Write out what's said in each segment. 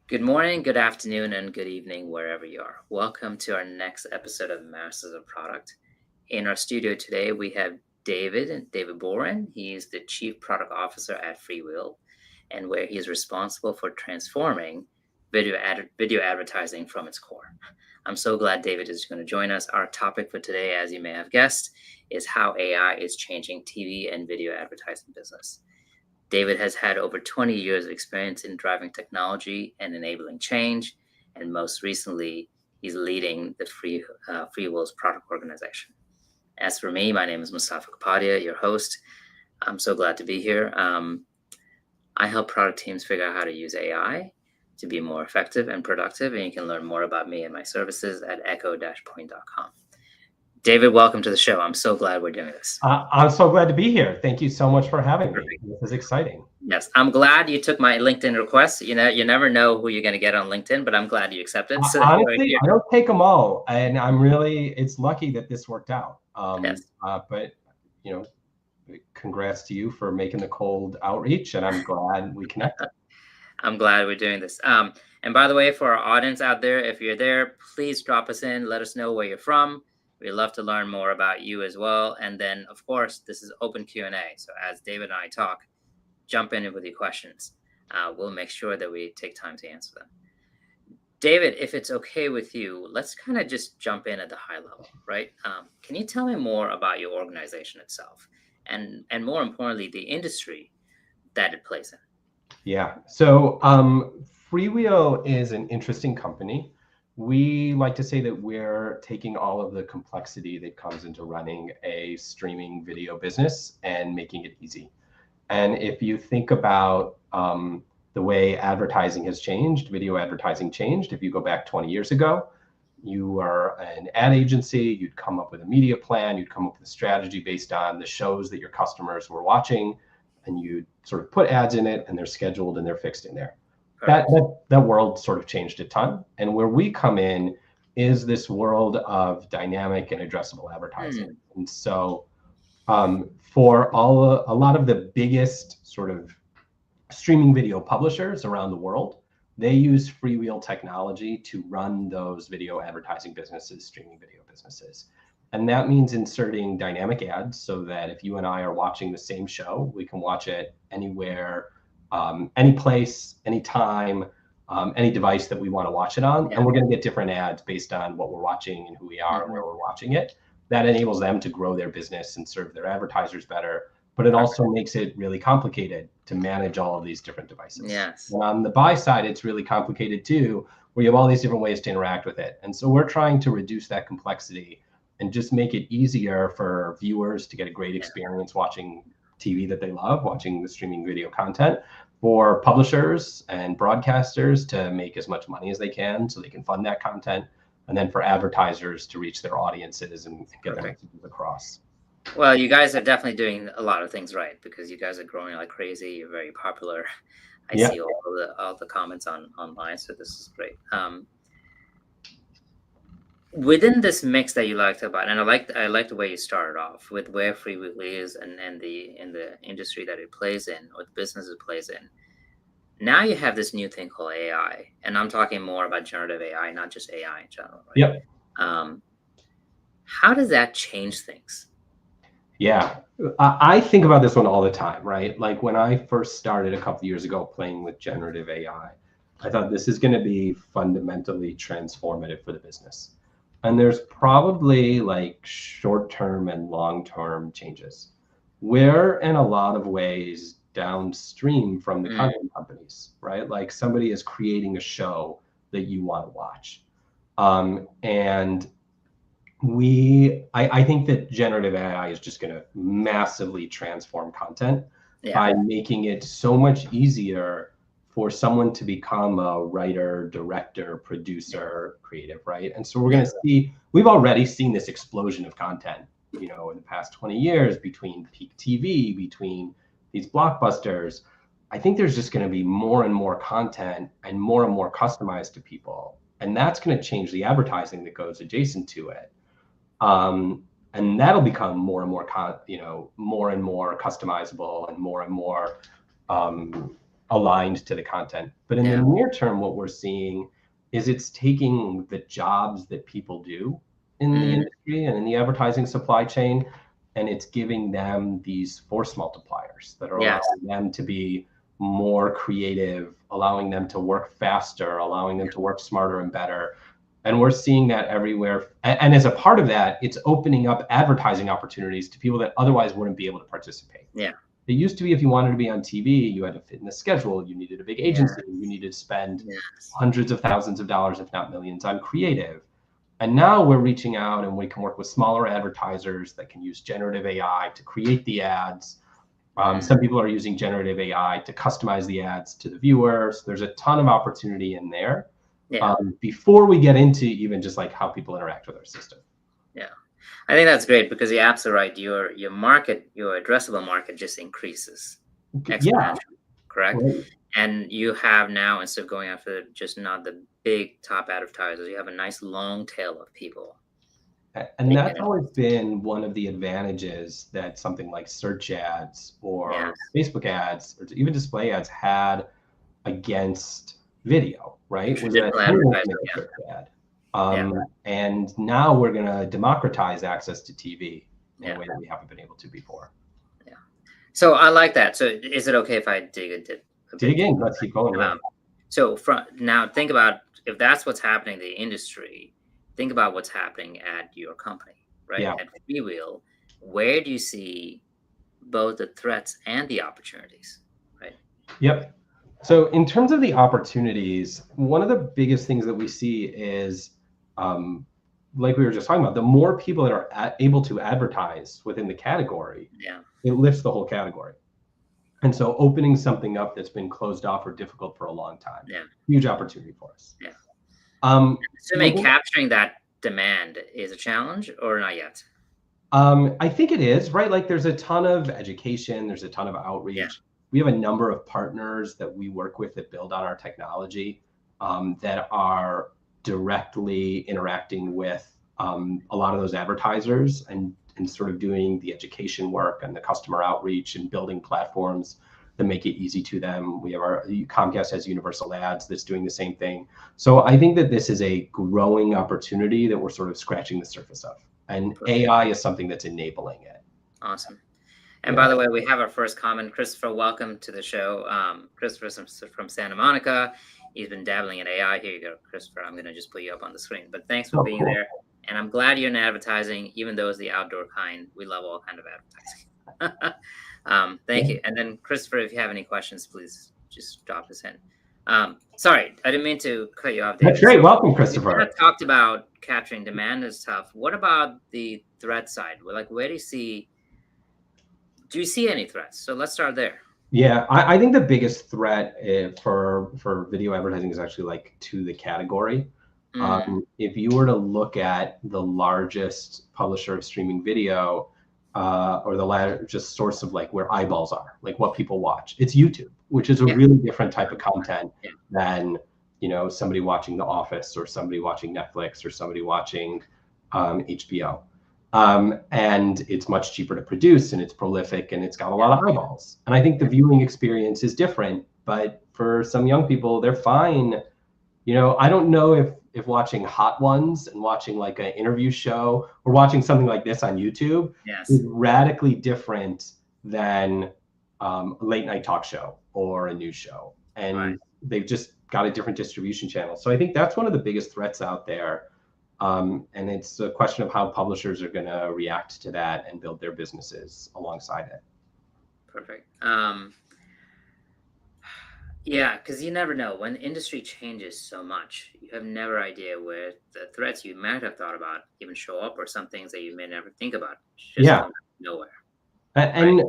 Good morning, good afternoon, and good evening, wherever you are. Welcome to our next episode of Masters of Product. In our studio today, we have David Dworin. He's the Chief Product Officer at FreeWheel, and where he is responsible for transforming video advertising from its core. I'm so glad David is going to join us. Our topic for today, as you may have guessed, is how AI is changing TV and video advertising business. David has had over 20 years of experience in driving technology and enabling change, and most recently, he's leading the FreeWheel's product organization. As for me, my name is Mustafa Kapadia, your host. I'm so glad to be here. I help product teams figure out how to use AI to be more effective and productive, and you can learn more about me and my services at echo-point.com. David, welcome to the show. I'm so glad we're doing this. I'm so glad to be here. Thank you so much for having me. This is exciting. Yes, I'm glad you took my LinkedIn request. You never know who you're going to get on LinkedIn, but I'm glad you accepted. So honestly, I don't take them all, and it's lucky that this worked out. Yes. But congrats to you for making the cold outreach, and I'm glad we connected. I'm glad we're doing this. And by the way, for our audience out there, if you're there, please drop us in. Let us know where you're from. We'd love to learn more about you as well. And then, of course, this is open Q&A. So as David and I talk, jump in with your questions. We'll make sure that we take time to answer them. David, if it's okay with you, let's kind of just jump in at the high level, right? Can you tell me more about your organization itself and more importantly, the industry that it plays in? Yeah. So FreeWheel is an interesting company. We like to say that we're taking all of the complexity that comes into running a streaming video business and making it easy. And if you think about the way advertising has changed, video advertising changed. If you go back 20 years ago, you are an ad agency, you'd come up with a media plan, you'd come up with a strategy based on the shows that your customers were watching, and you sort of put ads in it, and they're scheduled and they're fixed in there. That world sort of changed a ton. And where we come in is this world of dynamic and addressable advertising. And so for a lot of the biggest sort of streaming video publishers around the world, they use FreeWheel technology to run those video advertising businesses, streaming video businesses. And that means inserting dynamic ads so that if you and I are watching the same show, we can watch it anywhere, any place, any time, any device that we want to watch it on. And we're going to get different ads based on what we're watching and who we are and where we're watching it. That enables them to grow their business and serve their advertisers better. But it also makes it really complicated to manage all of these different devices. Yes. And on the buy side, it's really complicated too, where you have all these different ways to interact with it. And so we're trying to reduce that complexity and just make it easier for viewers to get a great experience watching TV that they love, watching the streaming video content, for publishers and broadcasters to make as much money as they can so they can fund that content, and then for advertisers to reach their audiences and get their messages across. Well, you guys are definitely doing a lot of things right, because you guys are growing like crazy. You're very popular. I see all the comments online, so this is great. Within this mix that you liked about, and I like the way you started off with where FreeWheel is and in the industry that it plays in, or the business it plays in. Now you have this new thing called AI, and I'm talking more about generative AI, not just AI in general. Right? Yep. How does that change things? Yeah, I think about this one all the time, right? Like when I first started a couple of years ago playing with generative AI, I thought this is going to be fundamentally transformative for the business. And there's probably like short-term and long-term changes. We're in a lot of ways downstream from the content companies, right? Like somebody is creating a show that you want to watch. And I think that generative AI is just going to massively transform content by making it so much easier for someone to become a writer, director, producer, creative, right? And so we're going to see, we've already seen this explosion of content, in the past 20 years between peak TV, between these blockbusters. I think there's just going to be more and more content and more customized to people. And that's going to change the advertising that goes adjacent to it. And that'll become more and more, more and more customizable and more aligned to the content. But in the Yeah. near term, what we're seeing is it's taking the jobs that people do in the Mm, industry and in the advertising supply chain, and it's giving them these force multipliers that are yes. allowing them to be more creative, allowing them to work faster, allowing them to work smarter and better. And we're seeing that everywhere. And as a part of that, it's opening up advertising opportunities to people that otherwise wouldn't be able to participate. Yeah. It used to be if you wanted to be on TV, you had to fit in the schedule. You needed a big Yeah. agency. You needed to spend Yes. hundreds of thousands of dollars, if not millions, on creative. And now we're reaching out and we can work with smaller advertisers that can use generative AI to create the ads. Mm, Some people are using generative AI to customize the ads to the viewers. There's a ton of opportunity in there yeah. before we get into even just like how people interact with our system. Yeah. I think that's great because you're absolutely right. Your market, your addressable market just increases Yeah, exponentially, correct? right. And you have now, instead of going after just not the big top advertisers, you have a nice long tail of people. And Big that's enter- always been one of the advantages that something like search ads Yes. or Facebook ads or even display ads had against video, right? Was that Traditional anyone can advertising. make a Yeah. search ad. Yeah. And now we're going to democratize access to TV in a Yeah. way that we haven't been able to before. Yeah. So I like that. So is it okay if I dig a bit Dig in, deeper? let's keep going. Yeah. So from now, think about if that's what's happening in the industry. Think about what's happening at your company, right? Yeah. At FreeWheel, where do you see both the threats and the opportunities, right? Yep. So in terms of the opportunities, one of the biggest things that we see is, like we were just talking about, the more people that are able to advertise within the category, Yeah. it lifts the whole category. And so opening something up that's been closed off or difficult for a long time, Yeah. huge opportunity for us. Yeah. Assuming Within- capturing that demand is a challenge or not yet. I think it is, right? Like there's a ton of education, there's a ton of Yeah. outreach. We have a number of partners that we work with that build on our technology that are directly interacting with a lot of those advertisers and sort of doing the education work and the customer outreach and building platforms that make it easy to them. We have our Comcast has Universal Ads that's doing the same thing. So I think that this is a growing opportunity that we're sort of scratching the surface of. And Perfect. AI is something that's enabling it. Awesome. And Yeah. by the way, we have our first comment. Christopher, welcome to the show. Christopher's from Santa Monica. He's been dabbling in AI. Here you go, Christopher. I'm going to just put you up on the screen. But thanks for Oh, being cool. there. And I'm glad you're in advertising, even though it's the outdoor kind. We love all kind of advertising. Thank you. And then, Christopher, if you have any questions, please just drop us in. Sorry, I didn't mean to cut you off, David. That's great. So Welcome, we Christopher. kind of talked about capturing demand and stuff. What about the threat side? Like, where do you see any threats? So let's start there. Yeah, I think the biggest threat for video advertising is actually like to the category. If you were to look at the largest publisher of streaming video, or the largest source of like where eyeballs are, like what people watch, it's YouTube, which is a Yeah. really different type of content Yeah. than somebody watching The Office or somebody watching Netflix or somebody watching HBO. And it's much cheaper to produce and it's prolific and it's got a lot of eyeballs. And I think the viewing experience is different, but for some young people, they're fine. I don't know if watching Hot Ones and watching like an interview show or watching something like this on YouTube Yes. is radically different than a late night talk show or a news show. And Right. they've just got a different distribution channel. So I think that's one of the biggest threats out there. And it's a question of how publishers are going to react to that and build their businesses alongside it. Perfect. Yeah, because you never know when industry changes so much. You have never idea where the threats you might have thought about even show up, or some things that you may never think about just Yeah. come out of nowhere. And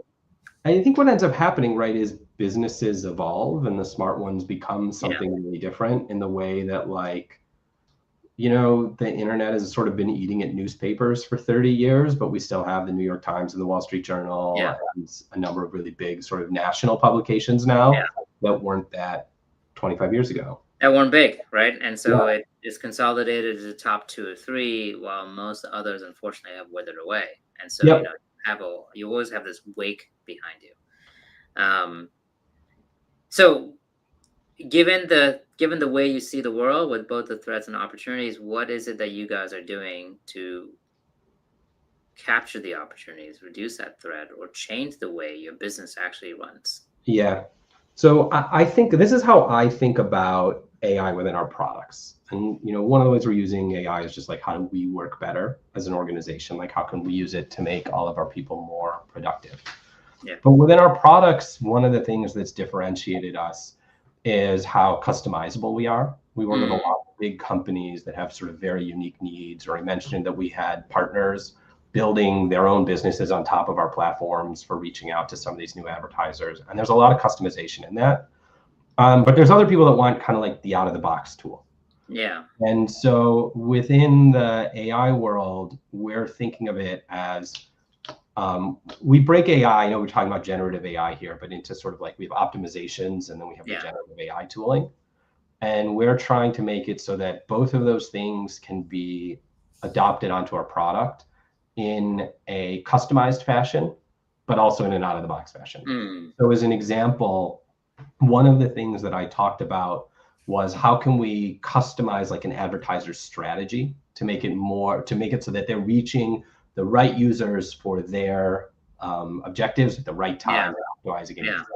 I think what ends up happening, right, is businesses evolve and the smart ones become something really different in the way that the internet has sort of been eating at newspapers for 30 years, but we still have the New York Times and the Wall Street Journal and a number of really big sort of national publications now that weren't that 25 years ago. That weren't big, right? And so it is consolidated to the top 2 or 3, while most others, unfortunately, have withered away. And so you always have this wake behind you. So, given the way you see the world with both the threats and opportunities, what is it that you guys are doing to capture the opportunities, reduce that threat, or change the way your business actually runs? Yeah. So I think this is how I think about AI within our products. And one of the ways we're using AI is just like how do we work better as an organization? Like how can we use it to make all of our people more productive? Yeah. But within our products, one of the things that's differentiated us is how customizable we are. We work with a Mm, lot of big companies that have sort of very unique needs, or I mentioned that we had partners building their own businesses on top of our platforms for reaching out to some of these new advertisers. And there's a lot of customization in that. But there's other people that want kind of like the out of the box tool. yeah. And so within the AI world, we're thinking of it as we break AI. I know we're talking about generative AI here, but into sort of like we have optimizations and then we have the Yeah. generative AI tooling. And we're trying to make it so that both of those things can be adopted onto our product in a customized fashion, but also in an out of the box fashion. Mm, So, as an example, one of the things that I talked about was how can we customize like an advertiser strategy to make it so that they're reaching the right users for their objectives at the right yeah. time, optimizing Yeah. engagement.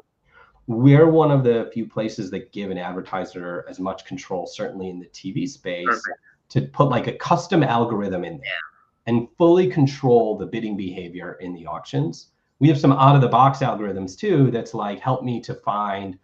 We're one of the few places that give an advertiser as much control, certainly in the TV space, Perfect. to put like a custom algorithm in there Yeah. and fully control the bidding behavior in the auctions. We have some out of the box algorithms too that's like help me to find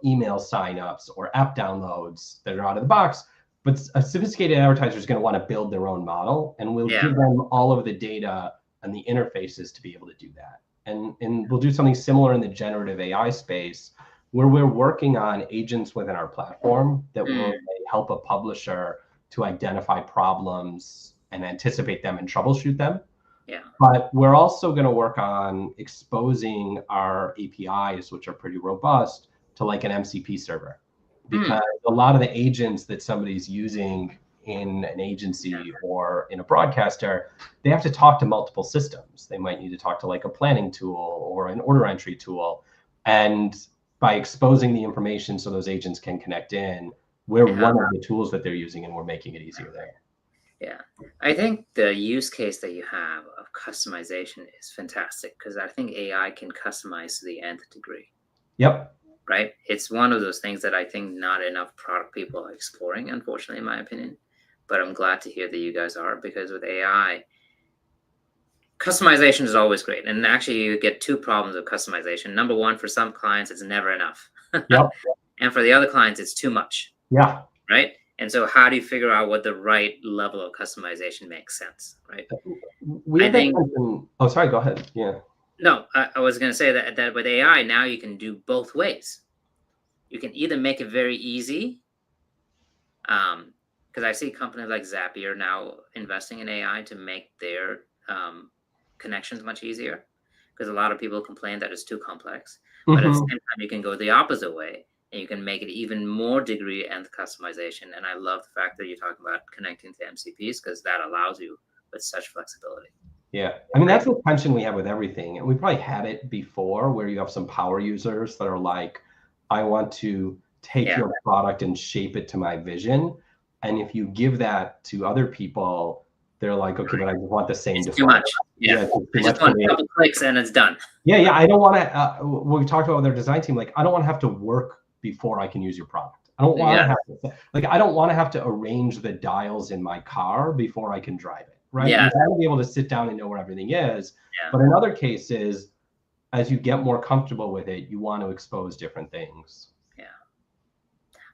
email signups or app downloads that are out of the box. But a sophisticated advertiser is going to want to build their own model, and we'll Yeah. give them all of the data and the interfaces to be able to do that. And we'll do something similar in the generative AI space where we're working on agents within our platform that will Mm, help a publisher to identify problems and anticipate them and troubleshoot them. yeah. But we're also going to work on exposing our APIs, which are pretty robust, to like an MCP server. Mm, Because a lot of the agents that somebody's using in an yeah. agency or in a broadcaster, they have to talk to multiple systems. They might need to talk to like a planning tool or an order entry tool. And by exposing the information so those agents can connect in, we're Yeah. one of the tools that they're using and we're making it easier there. Yeah. I think the use case that you have of customization is fantastic because I think AI can customize to the nth degree, Yep. right? It's one of those things that I think not enough product people are exploring, unfortunately, in my opinion. But I'm glad to hear that you guys are because with AI, customization is always great. And actually, you get two problems with customization. Number one, for some clients, it's never enough. Yep. And for the other clients, it's too much, Yeah. right? And so, how do you figure out what the right level of customization makes sense, right? We I have that think tension. Oh, sorry, go ahead. Yeah. no, I was going to say that with AI now you can do both ways. You can either make it very easy, because I see companies like Zapier now investing in AI to make their connections much easier. Because a lot of people complain that it's too complex, but at the Hmm. same time you can go the opposite way and you can make it even more degree and customization. And I love the fact that you're talking about connecting to MCPs because that allows you with such flexibility. Yeah. I mean, Right? that's the tension we have with everything. And we probably had it before where you have some power users that are like, I want to take Yeah, your product and shape it to my vision. And if you give that to other people, they're like, okay, but I just want the same it's too default. much. Yeah, Yeah, it's too I just much want for a me. couple clicks and it's done. Yeah, yeah. I don't want to. We talked about with their design team. Like, I don't want to have to work before I can use your product. I don't want Yeah, to have to. Like, I don't want to have to arrange the dials in my car before I can drive it. Right? You yeah, want to be able to sit down and know where everything is. yeah, But in other cases, as you get more comfortable with it, you want to expose different things. yeah.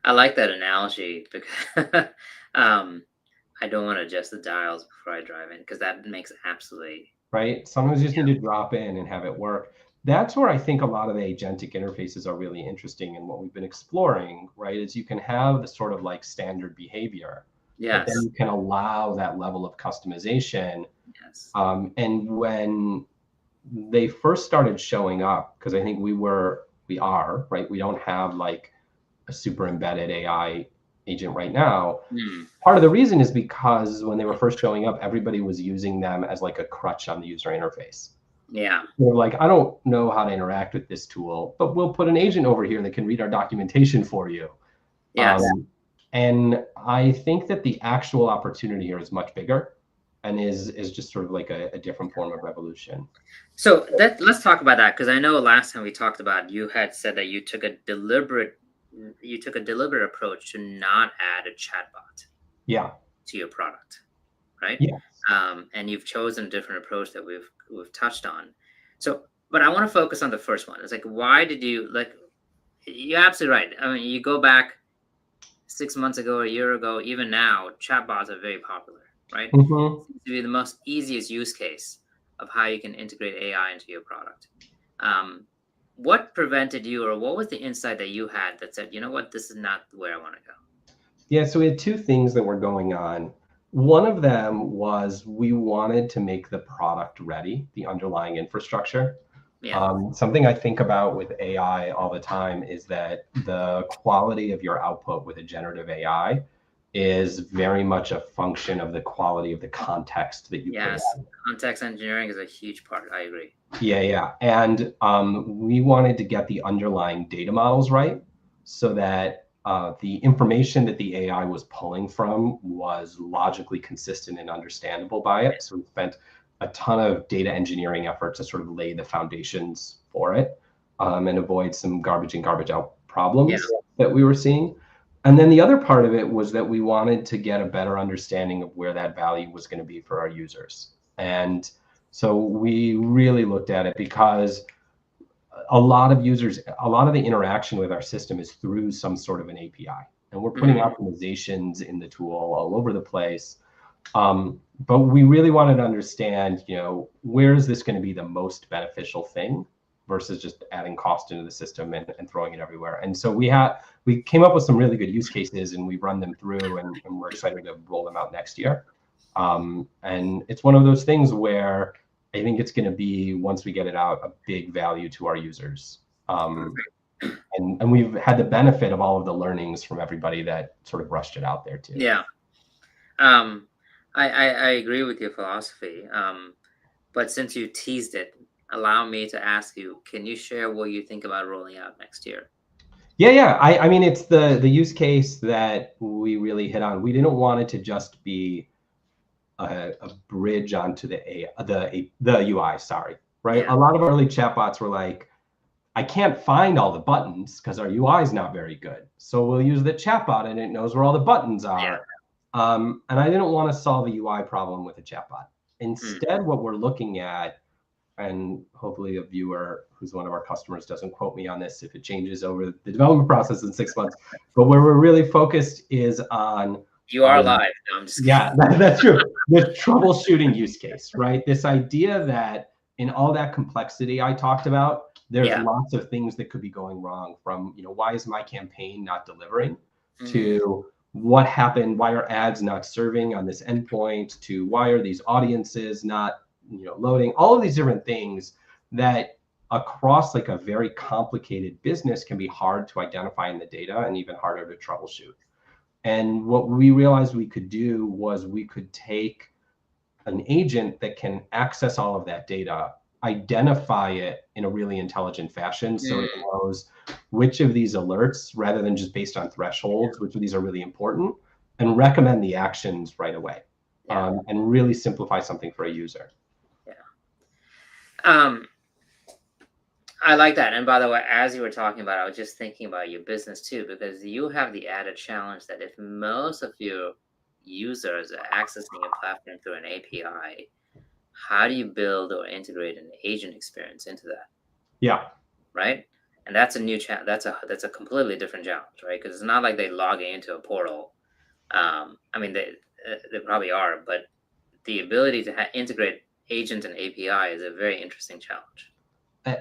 I like that analogy because I don't want to adjust the dials before I drive in because that makes absolutely Right? Sometimes you just need to drop in and have it work. That's where I think a lot of the agentic interfaces are really interesting. And what we've been exploring, right, is you can have the sort of like standard behavior, but then yes, you can allow that level of customization. yes, And when they first started showing up, because I think we are, right? We don't have like a super embedded AI agent right now. mm, Part of the reason is because when they were first showing up, everybody was using them as like a crutch on the user interface. Yeah. We're like, I don't know how to interact with this tool, but we'll put an agent over here that can read our documentation for you. Yes. And I think that the actual opportunity here is much bigger and is just sort of like a different form of revolution. So let's talk about that, because I know last time we talked about, you had said that you took a deliberate approach to not add a chatbot Yeah. to your product, right? Yeah. And you've chosen a different approach that we've touched on. So, but I want to focus on the first one. It's like, why did you like? You're absolutely right. I mean, you go back 6 months ago, a year ago, even now, chatbots are very popular, right? Hmm. Seems to be the most easiest use case of how you can integrate AI into your product. Um, what prevented you, or what was the insight that you had that said, you know what, this is not where I want to go? Yeah, so we had two things that were going on. One of them was we wanted to make the product ready, the underlying infrastructure. Yeah, Something I think about with AI all the time is that the quality of your output with a generative AI is very much a function of the quality of the context that you put yes. in. Context engineering is a huge part. I agree. Yeah, yeah. And we wanted to get the underlying data models right so that the information that the AI was pulling from was logically consistent and understandable by it. So we spent a ton of data engineering effort to sort of lay the foundations for it, and avoid some garbage in, garbage out Yeah, problems that we were seeing. And then the other part of it was that we wanted to get a better understanding of where that value was going to be for our users. And so we really looked at it because a lot of users, a lot of the interaction with our system is through some sort of an API. And we're putting hmm, optimizations in the tool all over the place. But we really wanted to understand, where is this going to be the most beneficial thing versus just adding cost into the system and throwing it everywhere. And so we came up with some really good use cases and we've run them through and we're excited to roll them out next year. And it's one of those things where I think it's going to be, once we get it out, a big value to our users. Um, perfect. and we've had the benefit of all of the learnings from everybody that sort of rushed it out there too. Yeah. Um, I agree with your philosophy. But since you teased it, allow me to ask you, can you share what you think about rolling out next year? Yeah, yeah. I mean, it's the use case that we really hit on. We didn't want it to just be a bridge onto the UI. Sorry, right? Yeah. A lot of early chatbots were like, I can't find all the buttons because our UI is not very good. So we'll use the chatbot and it knows where all the buttons Yeah. are. And I didn't want to solve a UI problem with a chatbot. Mm, Instead, what we're looking at, and hopefully a viewer who's one of our customers doesn't quote me on this if it changes over the development process in 6 months, but where we're really focused is on, you are live. No, I'm just kidding. yeah, that's true. The troubleshooting use case, right? This idea that in all that complexity I talked about, there's Yeah. lots of things that could be going wrong, from, why is my campaign not delivering, Hmm. to what happened, why are ads not serving on this endpoint, to why are these audiences not, loading, all of these different things that across like a very complicated business can be hard to identify in the data and even harder to troubleshoot. And what we realized we could do was we could take an agent that can access all of that data, identify it in a really intelligent fashion. So it Mm, knows which of these alerts, rather than just based on thresholds, which of these are really important, and recommend the actions right away, yeah. and really simplify something for a user. Yeah. Um, I like that. And by the way, as you were talking about, I was just thinking about your business too, because you have the added challenge that if most of your users are accessing your platform through an API, how do you build or integrate an agent experience into that, Yeah. right? And that's a new challenge. That's a completely different challenge, right? Because it's not like they log into a portal. I mean, they probably are, but the ability to integrate agent and API is a very interesting challenge.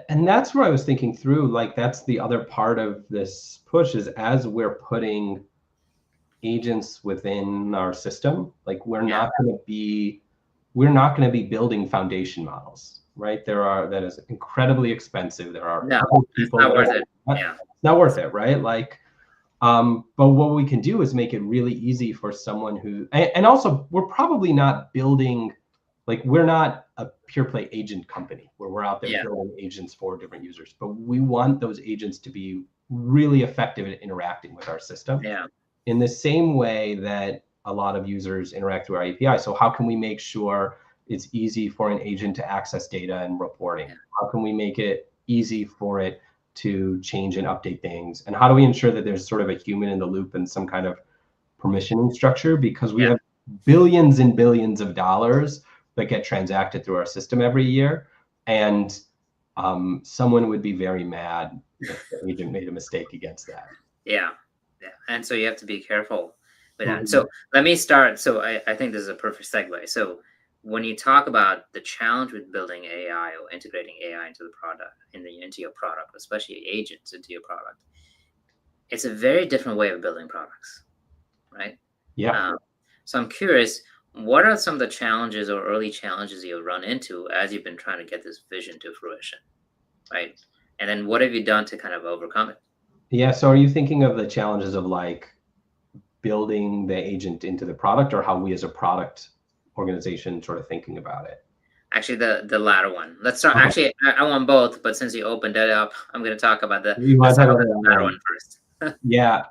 And that's where I was thinking through, like, that's the other part of this push, is as we're putting agents within our system, like Yeah. we're not going to be building foundation models, right? That is incredibly expensive. There are No, other it's people not that worth are it. Yeah. it's not worth it, right? Like, but what we can do is make it really easy for someone who, and also we're probably not building, like, we're not a pure play agent company where we're out there Yeah. building agents for different users, but we want those agents to be really effective at interacting with our system Yeah. in the same way that a lot of users interact through our API. So how can we make sure it's easy for an agent to access data and reporting? Yeah. How can we make it easy for it to change and update things? And how do we ensure that there's sort of a human in the loop and some kind of permissioning structure? Because we Yeah. have billions and billions of dollars that get transacted through our system every year. And someone would be very mad if the agent made a mistake against that. Yeah. Yeah. And so you have to be careful with that. Mhm. So let me start. So I think this is a perfect segue. So when you talk about the challenge with building AI or integrating AI into the product, into your product, especially agents into your product, it's a very different way of building products, right? Yeah. Um, so I'm curious, what are some of the challenges or early challenges you've run into as you've been trying to get this vision to fruition, right? And then what have you done to kind of overcome it? Yeah. So are you thinking of the challenges of like building the agent into the product, or how we as a product organization sort of thinking about it? Actually, the latter one. Let's start. Okay. Actually, I want both, but since you opened it up, I'm going to talk about the. You want Let's to talk talk about about the that latter one? one first. Yeah.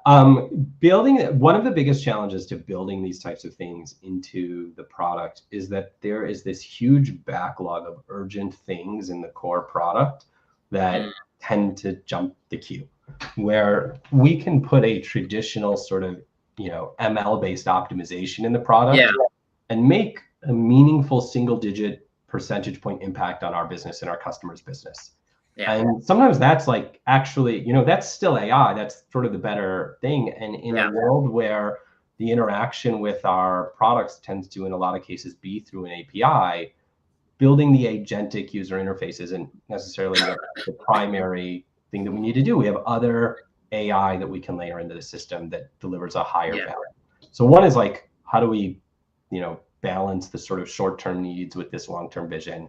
Building one of the biggest challenges to building these types of things into the product is that there is this huge backlog of urgent things in the core product that Mm, tend to jump the queue, where we can put a traditional sort of, ML based optimization in the yeah, product and make a meaningful single digit percentage point impact on our business and our customers' business. yeah, And sometimes that's like actually, that's still AI. That's sort of the better thing. And in a yeah, world where the interaction with our products tends to, in a lot of cases, be through an API, building the agentic user interface isn't necessarily the primary thing that we need to do. We have other AI that we can layer into the system that delivers a higher yeah. value. So one is like, how do we, balance the sort of short-term needs with this long-term vision?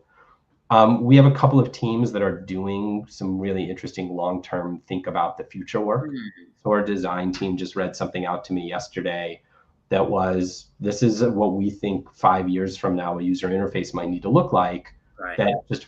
We have a couple of teams that are doing some really interesting long-term think about the future work. Mm, So our design team just read something out to me yesterday that was, this is what we think 5 years from now a user interface might need to look like. right. That just,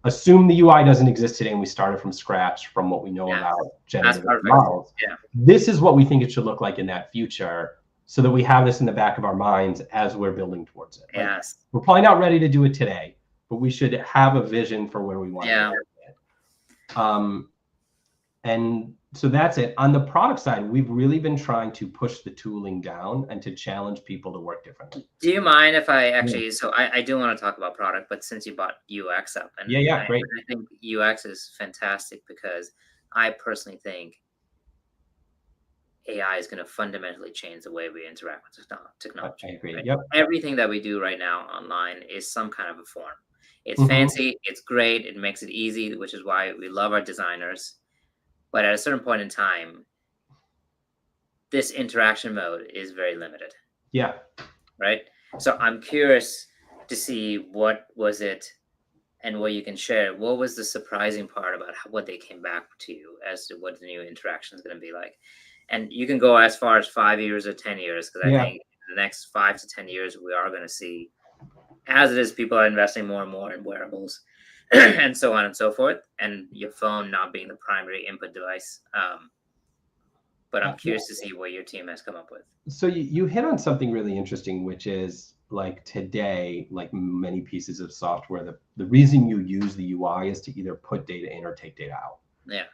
assume the UI doesn't exist today and we started from scratch from what we know Yeah, about that's generative perfect. models. Yeah, This is what we think it should look like in that future, so that we have this in the back of our minds as we're building towards it. Like, yes, we're probably not ready to do it today, but we should have a vision for where we want to yeah. go with it. And so that's it. On the product side, we've really been trying to push the tooling down and to challenge people to work differently. Do you mind if I Yeah, actually? So I do want to talk about product, but since you brought UX up, and yeah, I, yeah, great. I think UX is fantastic because I personally think AI is going to fundamentally change the way we interact with I technology. agree. Right? Yep. Everything that we do right now online is some kind of a form. It's Hmm. fancy, it's great, it makes it easy, which is why we love our designers. But at a certain point in time, this interaction mode is very limited, Yeah. right? So I'm curious to see what was it and what you can share. What was the surprising part about what they came back to you as to what the new interaction is going to be like? And you can go as far as 5 years or 10 years, because I Yeah. think in the next 5 to 10 years, we are going to see, as it is, people are investing more and more in wearables and so on and so forth, and your phone not being the primary input device. But I'm Yeah. curious to see what your team has come up with. So you hit on something really interesting, which is like today, like many pieces of software, the reason you use the UI is to either put data in or take data out. Yeah.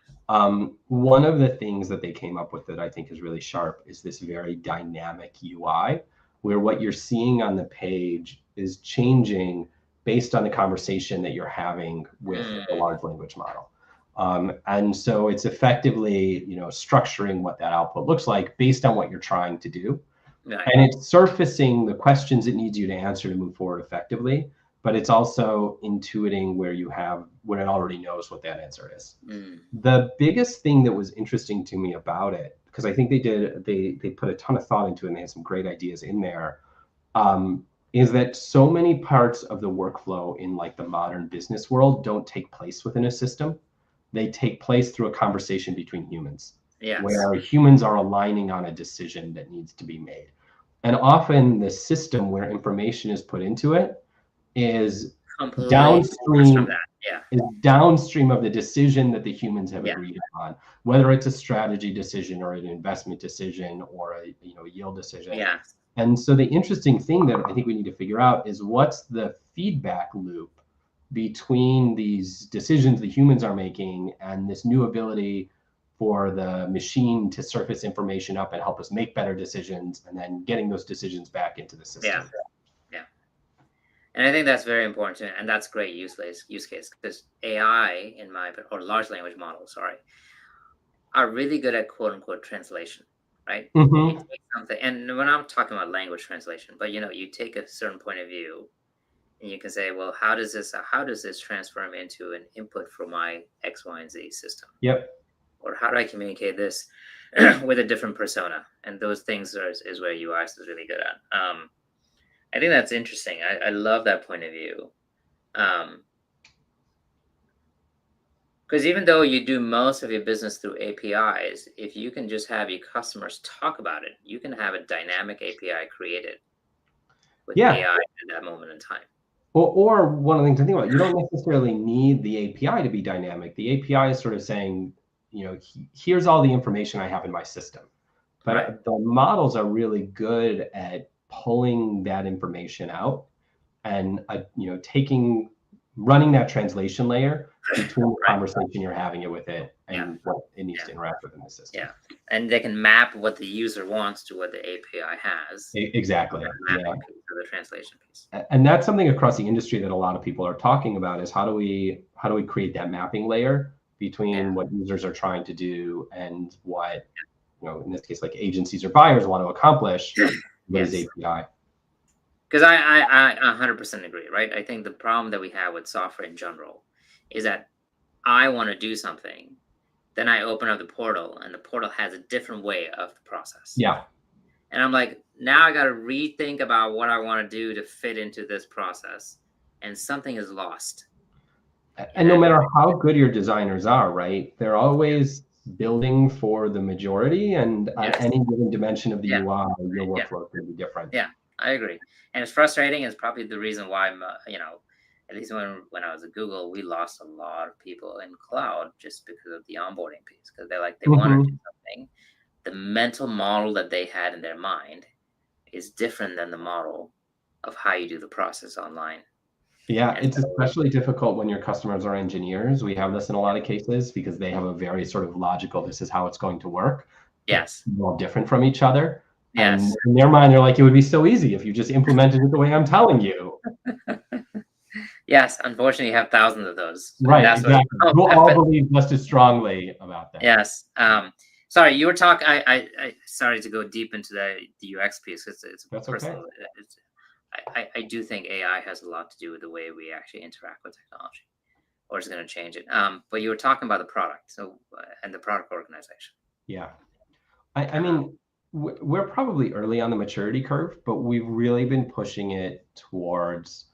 One of the things that they came up with that I think is really sharp is this very dynamic UI, where what you're seeing on the page is changing based on the conversation that you're having with the Mm, large language model. And so it's effectively, structuring what that output looks like based on what you're trying to do. right. And it's surfacing the questions it needs you to answer to move forward effectively, but it's also intuiting where it already knows what that answer is. Mm, The biggest thing that was interesting to me about it, because I think they put a ton of thought into it and they had some great ideas in there, is that so many parts of the workflow in like the modern business world don't take place within a system. They take place through a conversation between humans, yes. where humans are aligning on a decision that needs to be made. And often the system where information is put into it is completely different from downstream that. Yeah, is downstream of the decision that the humans have yeah, agreed upon, whether it's a strategy decision or an investment decision or a yield decision. yeah, And so the interesting thing that I think we need to figure out is what's the feedback loop between these decisions the humans are making and this new ability for the machine to surface information up and help us make better decisions, and then getting those decisions back into the yeah, system. yeah. And I think that's very important too, and that's great use case because AI or large language models, sorry, are really good at quote unquote translation, right? You Hmm. take something, and when I'm talking about language translation, but you take a certain point of view and you can say, well, how does this transform into an input for my X, Y, and Z system? Yep. Or how do I communicate this with a different persona? And those things is where UX is really good at. I think that's interesting. I love that point of view. Um, Because even though you do most of your business through APIs, if you can just have your customers talk about it, you can have a dynamic API created with Yeah. AI at that moment in time. Or one of the things to think about, you don't necessarily need the API to be dynamic. The API is sort of saying, here's all the information I have in my system. Right. But the models are really good at pulling that information out and running that translation layer between the Right. conversation you're having it with it Yeah. and what it needs Yeah. to interact with in the system. Yeah. And they can map what the user wants to what the API has. Exactly. That Yeah. mapping piece or the translation piece. And that's something across the industry that a lot of people are talking about is how do we create that mapping layer Yeah. between what users are trying to do and what, in this case, like agencies or buyers want to accomplish with his Yes. API. Because I 100% agree, right? I think the problem that we have with software in general is that I want to do something. Then I open up the portal, and the portal has a different way of the process. Yeah. And I'm like, now I got to rethink about what I want to do to fit into this process, and something is lost in And no that. matter how good your designers are, right, they're always building for the majority. And on Yes, any given dimension of the yeah, UI, your yeah, workflow is going to be different. yeah. I agree, and it's frustrating. It's probably the reason why at least when I was at Google, we lost a lot of people in cloud just because of the onboarding piece. Because they want to do Hmm. something. The mental model that they had in their mind is different than the model of how you do the process online. Yeah, And it's so, especially difficult when your customers are engineers. We have this in a lot of cases because they have a very sort of logical, this is how it's going to work, but yes, all different from each other. And yes, in their mind, they're like, it would be so easy if you just implemented it the way I'm telling you. yes. Unfortunately, you have thousands of those, and Right, that's what exactly. We'll all happens. believe just as strongly about that. Yes. Sorry, you were talking. I sorry to go deep into the UX piece. It's That's okay. personal. I do think AI has a lot to do with the way we actually interact with technology, or is going to change it. But you were talking about the product, and the product organization. Yeah. I Um, mean, we're probably early on the maturity curve, but we've really been pushing it towards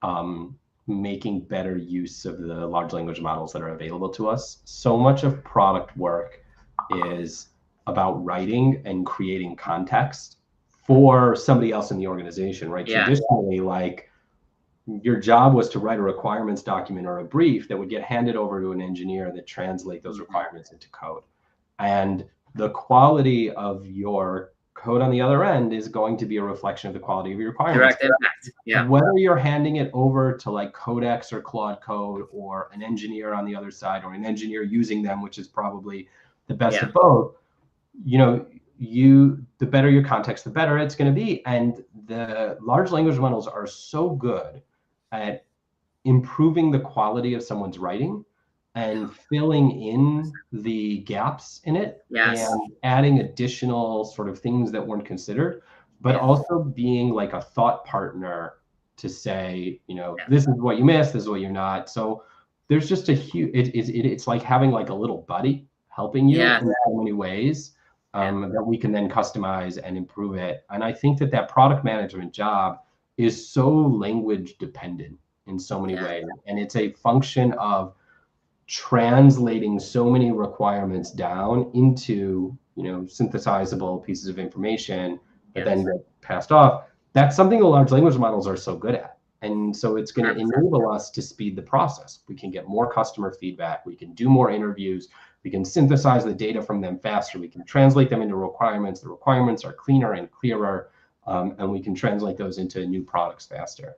um, making better use of the large language models that are available to us. So much of product work is about writing and creating context for somebody else in the organization, right? yeah. Traditionally, like your job was to write a requirements document or a brief that would get handed over to an engineer that translate those Mhm. requirements into code. And the quality of your code on the other end is going to be a reflection of the quality of your requirements. Direct impact. Yeah. Whether you're handing it over to like Codex or Claude Code or an engineer on the other side or an engineer using them, which is probably the best Yeah. of both, the better your context, the better it's going to be. And the large language models are so good at improving the quality of someone's writing and filling in the gaps in it Yes. and adding additional sort of things that weren't considered, but Yeah. also being like a thought partner to say, Yeah. this is what you missed, this is what you're not. So there's just a huge, it's like having like a little buddy helping you Yeah. in so many ways, Yeah. that we can then customize and improve it. And I think that product management job is so language dependent in so many Yeah. ways. And it's a function of translating so many requirements down into, synthesizable pieces of information that then Yes. get passed off. That's something the large language models are so good at. And so it's going to 100%. enable us to speed the process. We can get more customer feedback. We can do more interviews. We can synthesize the data from them faster. We can translate them into requirements. The requirements are cleaner and clearer, and we can translate those into new products faster.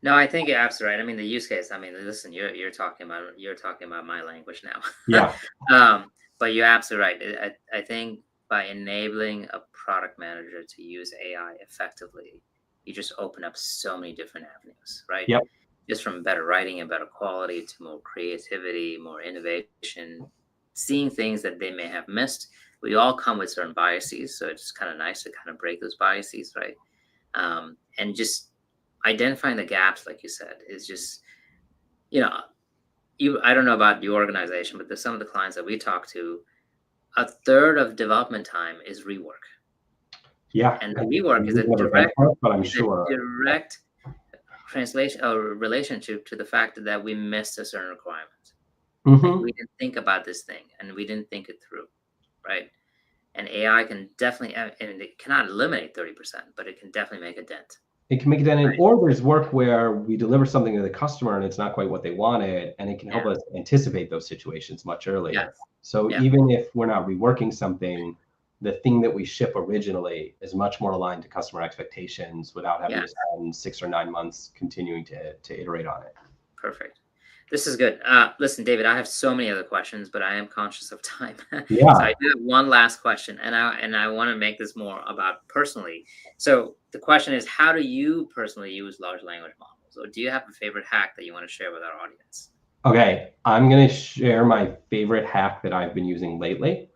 No, I think you're absolutely right. I mean, the use case. I mean, listen, you're talking about my language now. Yeah. um, but you're absolutely right. I think by enabling a product manager to use AI effectively, you just open up so many different avenues, right? Yep. Just from better writing and better quality to more creativity, more innovation, seeing things that they may have missed. We all come with certain biases, so it's kind of nice to kind of break those biases, right? And just identifying the gaps, like you said, is just, you know, I don't know about your organization, but some of the clients that we talk to, a third of development time is rework. Yeah. And the I've rework never been for it, but I'm sure. direct translation or relationship to the fact that we missed a certain requirement. Like Hmm. we didn't think about this thing and we didn't think it through, right? And AI can definitely, and it cannot eliminate 30%, but it can definitely make a dent. It can make it done, Right. or there's work where we deliver something to the customer and it's not quite what they wanted, and it can Yeah. help us anticipate those situations much Yes. earlier. So Yeah. even if we're not reworking something, the thing that we ship originally is much more aligned to customer expectations without having Yeah. to spend 6 or 9 months continuing to iterate on it. Perfect. This is good. Listen, David, I have so many other questions, but I am conscious of time. So I Yeah. do have one last question, and I want to make this more about personally. So the question is, how do you personally use large language models, or do you have a favorite hack that you want to share with our audience? Okay, I'm going to share my favorite hack that I've been using lately.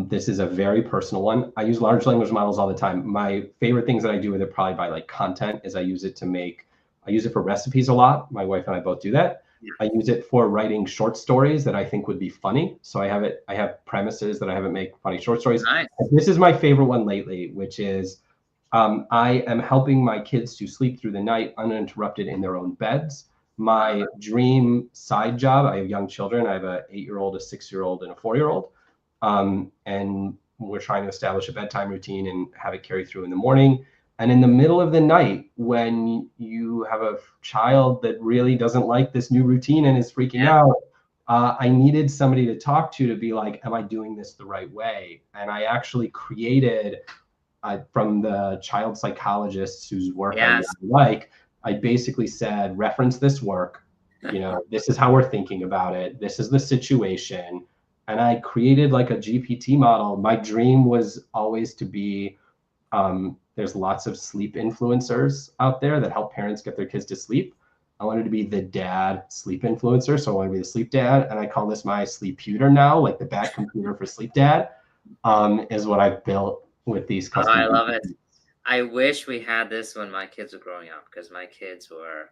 This is a very personal one. I use large language models all the time. My favorite things that I do with it, probably by like content, is I use it for recipes a lot. My wife and I both do that. Yeah. I use it for writing short stories that I think would be funny. So I have premises that I have it make funny short stories. Nice. This is my favorite one lately, which is I am helping my kids to sleep through the night uninterrupted in their own beds. Uh, My dream side job, I have young children. I have a 8-year-old, a 6-year-old, and a 4-year-old. And we're trying to establish a bedtime routine and have it carry through in the morning. And in the middle of the night, when you have a child that really doesn't like this new routine and is freaking yeah. out, I needed somebody to talk to be like, am I doing this the right way? And I actually created, from the child psychologists whose work I really Yes. like, I basically said, reference this work. This is how we're thinking about it. This is the situation. And I created like a GPT model. My dream was always to be, there's lots of sleep influencers out there that help parents get their kids to sleep. I wanted to be the dad sleep influencer. So I want to be the sleep dad. And I call this my sleeputer now, like the bad computer for sleep dad, is what I've built with these Oh, I custom love it. GPTs. I wish we had this when my kids were growing up, because my kids were.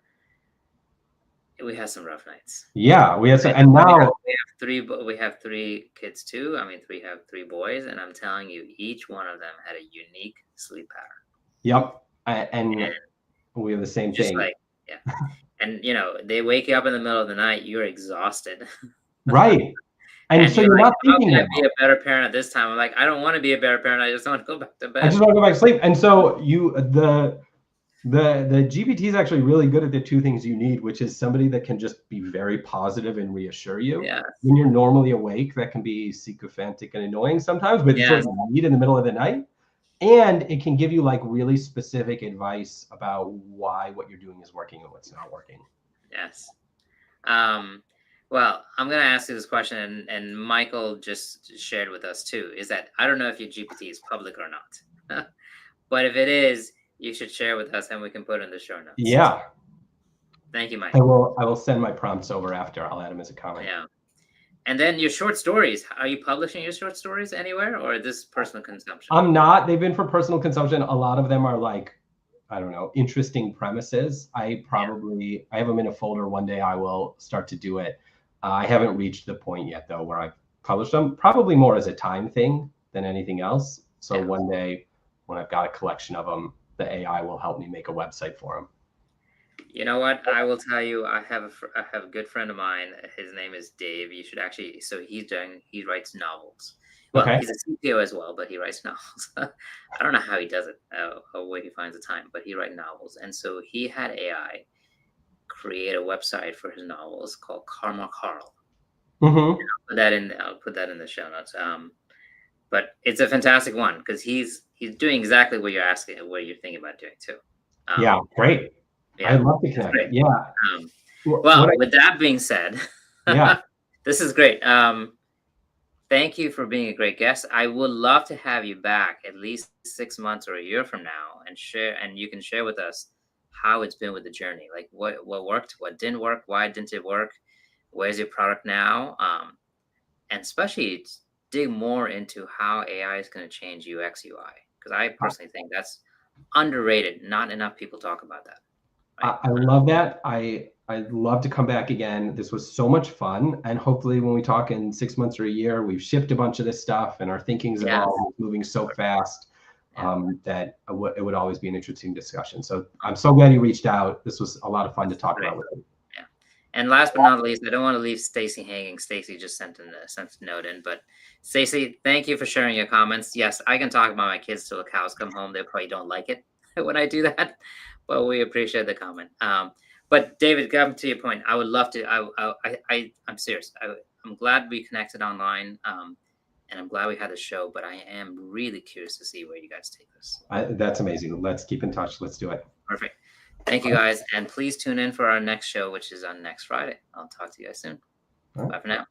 We had some rough nights. Yeah, we have some, Right. and now, We have three kids too. I mean, we have three boys, and I'm telling you, each one of them had a unique sleep pattern. yep, and And we have the same just thing. like, yeah. And they wake you up in the middle of the night, you're exhausted. Right. And And so you're you're like, not how thinking can I about be a better parent at this time? I'm like, I don't want to be a better parent. I just want to go back to I just bed. want to go back to sleep. And so the GPT is actually really good at the two things you need, which is somebody that can just be very positive and reassure you. Yeah. When you're normally awake, that can be sycophantic and annoying sometimes, but it's what Yes. you need in the middle of the night. And it can give you like really specific advice about why what you're doing is working and what's not working. Yes. Um, well, I'm going to ask you this question, and Michael just shared with us too, is that I don't know if your GPT is public or not, but if it is, you should share with us and we can put it in the show notes. Yeah, Thank you, I Mike. will. I will send my prompts over after. I'll add them as a comment. Yeah. And then your short stories, are you publishing your short stories anywhere, or this personal consumption? I'm not. They've been for personal consumption. A lot of them are like, I don't know, interesting premises. Yeah. I have them in a folder. One day I will start to do it. I haven't reached the point yet though where I've published them. Probably more as a time thing than anything else. So Yeah. one day when I've got a collection of them, the AI will help me make a website for them. You know what? I will tell you, I have a good friend of mine. His name is Dave. You should actually. So he writes novels. Well, Okay. he's a CPO as well, but he writes novels. I don't know how he does it, or where he finds the time, but he writes novels. And so he had AI create a website for his novels called Karma Carl. Hmm. I'll put that in the show notes. But it's a fantastic one because he's doing exactly what you're asking, what you're thinking about doing too. Yeah, Um, great. yeah, I'd love to it's connect. great. Yeah. Um, What well, I with that being said, Yeah. this is great. Thank you for being a great guest. I would love to have you back at least 6 months or a year from now and share, and you can share with us how it's been with the journey. Like what worked, what didn't work, why didn't it work, where's your product now? And especially dig more into how AI is going to change UX UI. Because I personally think that's underrated. Not enough people talk about that, right? I love that. I'd love to come back again. This was so much fun, and hopefully, when we talk in 6 months or a year, we've shifted a bunch of this stuff, and our thinking's Yeah, evolved, it's moving so fast yeah. that it would always be an interesting discussion. So I'm so glad you reached out. This was a lot of fun to talk Great. about with you. Yeah. And last but not least, I don't want to leave Stacy hanging. Stacy just sent a note in, but Stacy, thank you for sharing your comments. Yes, I can talk about my kids till the cows come home. They probably don't like it when I do that, but we appreciate the comment. But David, come to your point. I would love to. I'm serious. I'm glad we connected online, and I'm glad we had the show. But I am really curious to see where you guys take this. That's amazing. Let's keep in touch. Let's do it. Perfect. Thank you guys, and please tune in for our next show, which is on next Friday. I'll talk to you guys soon. All right. Bye for now.